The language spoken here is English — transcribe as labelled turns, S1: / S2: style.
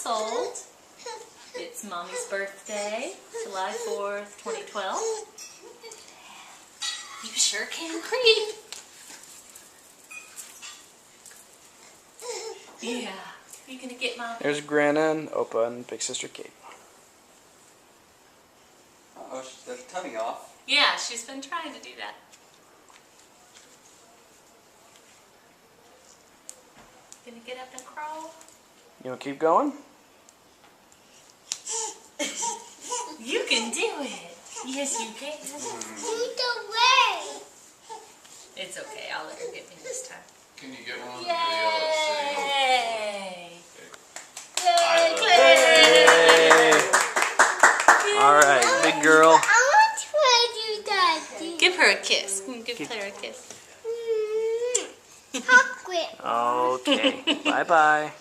S1: months old. It's Mommy's birthday, July 4th, 2012. You sure can creep. Yeah. You gonna get Mom?
S2: There's Grandma and Opa and Big Sister Kate.
S3: Oh, she's got the tummy off.
S1: Yeah, she's been trying to do that. Gonna get up and crawl?
S2: You want to keep going?
S1: You can do it. Yes, you can. It's okay. I'll let her get me this time.
S4: Can you get one on the
S1: Yay!
S4: video that's
S1: Yay!
S2: Yay! All right, big girl.
S5: I want to try to do that.
S1: Give her a kiss. Give Claire a kiss.
S5: Chocolate.
S2: Okay. Bye-bye.